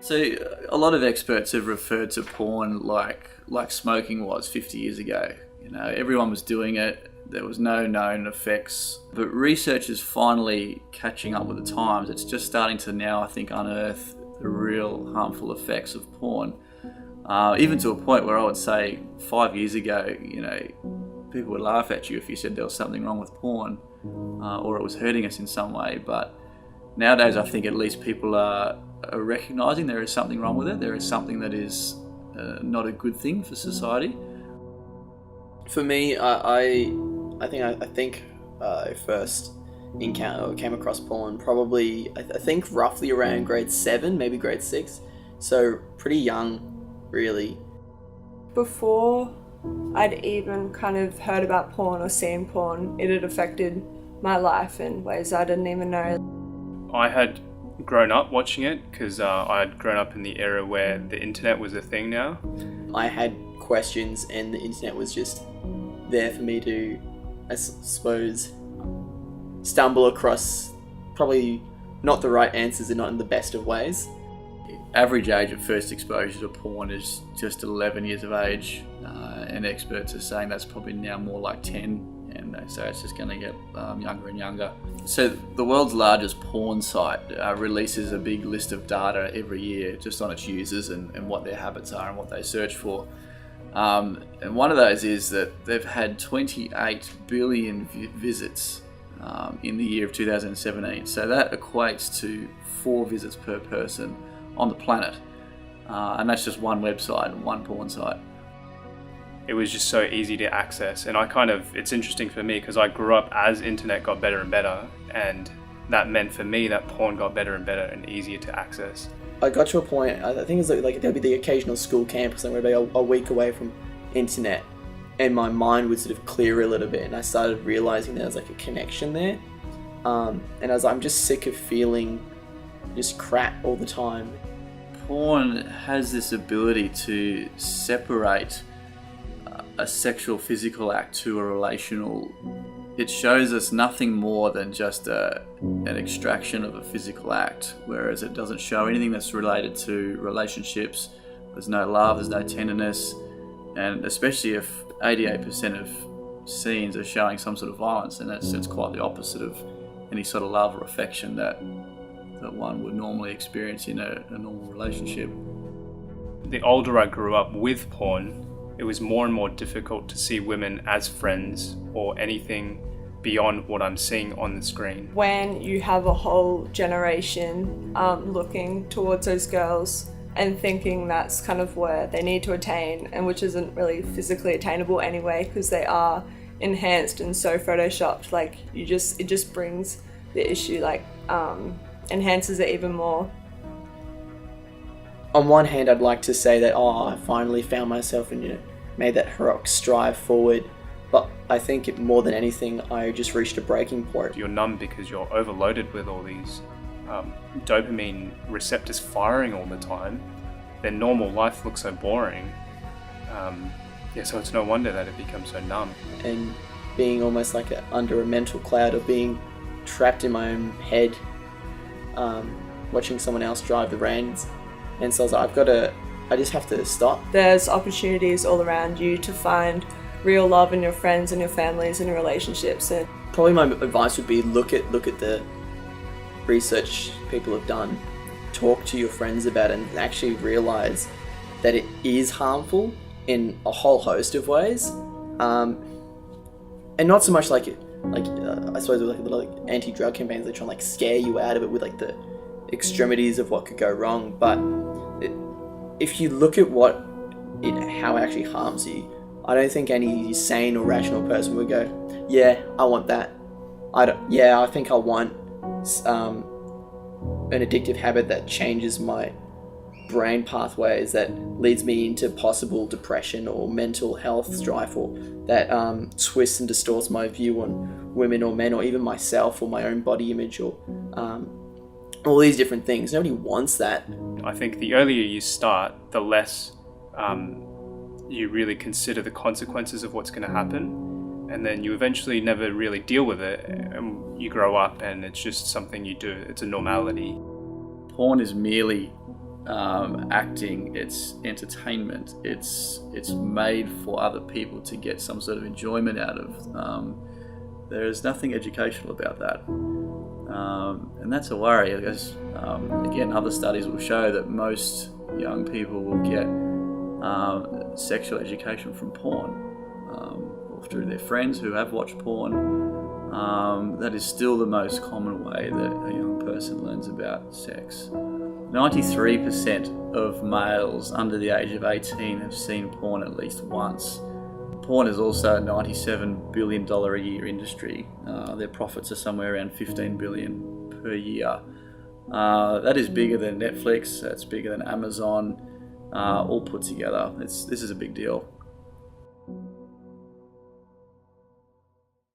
So a lot of experts have referred to porn like smoking was 50 years ago. You know, everyone was doing it. There was no known effects. But research is finally catching up with the times. It's just starting to now, I think, unearth the real harmful effects of porn. Even to a point where I would say 5 years ago, you know, people would laugh at you if you said there was something wrong with porn or it was hurting us in some way. But nowadays, I think at least people are recognising there is something wrong with it. There is something that is not a good thing for society. For me, I think I first came across porn probably I think roughly around grade 7, maybe grade 6, so pretty young, really. Before I'd even kind of heard about porn or seen porn, it had affected my life in ways I didn't even know. I had grown up watching it because I had grown up in the era where the internet was a thing now. I had questions and the internet was just there for me to, I suppose, stumble across probably not the right answers and not in the best of ways. Average age of first exposure to porn is just 11 years of age, and experts are saying that's probably now more like 10, and they say it's just going to get younger and younger. So the world's largest porn site releases a big list of data every year just on its users and what their habits are and what they search for. And one of those is that they've had 28 billion visits in the year of 2017. So that equates to 4 visits per person on the planet. And that's just one website, one porn site. It was just so easy to access, and it's interesting for me because I grew up as internet got better and better, and that meant for me that porn got better and better and easier to access. I got to a point, I think it's like there'd be the occasional school camp or something where I'd be a week away from internet and my mind would sort of clear a little bit, and I started realizing there was like a connection there. And I was like, I'm just sick of feeling just crap all the time. Porn has this ability to separate a sexual physical act to a relational. It shows us nothing more than just an extraction of a physical act, whereas it doesn't show anything that's related to relationships. There's no love, there's no tenderness, and especially if 88% of scenes are showing some sort of violence, and it's quite the opposite of any sort of love or affection that one would normally experience in a normal relationship. The older I grew up with porn, it was more and more difficult to see women as friends or anything beyond what I'm seeing on the screen. When you have a whole generation looking towards those girls and thinking that's kind of where they need to attain, and which isn't really physically attainable anyway because they are enhanced and so photoshopped, like it just brings the issue, like enhances it even more. On one hand, I'd like to say that, I finally found myself and made that heroic strive forward. But I think more than anything, I just reached a breaking point. You're numb because you're overloaded with all these dopamine receptors firing all the time. Then normal life looks so boring. So it's no wonder that it becomes so numb. And being almost like under a mental cloud, or being trapped in my own head, watching someone else drive the reins. And so I was like, I just have to stop. There's opportunities all around you to find real love in your friends and your families and your relationships. And probably my advice would be look at the research people have done, talk to your friends about it, and actually realize that it is harmful in a whole host of ways. And not so much I suppose with like anti-drug campaigns, they try and scare you out of it with the extremities of what could go wrong. But if you look at how it actually harms you, I don't think any sane or rational person would go, yeah, I want that. I think I want an addictive habit that changes my brain pathways, that leads me into possible depression or mental health strife, or that twists and distorts my view on women or men, or even myself or my own body image, or all these different things. Nobody wants that. I think the earlier you start, the less you really consider the consequences of what's going to happen, and then you eventually never really deal with it, and you grow up and it's just something you do. It's a normality. Porn is merely acting, it's entertainment, it's made for other people to get some sort of enjoyment out of. There is nothing educational about that, and that's a worry. I guess again, other studies will show that most young people will get sexual education from porn, or through their friends who have watched porn. That is still the most common way that a young person learns about sex. 93% of males under the age of 18 have seen porn at least once. Porn is also a $97 billion a year industry. Their profits are somewhere around $15 billion per year. That is bigger than Netflix, that's bigger than Amazon, all put together. This is a big deal.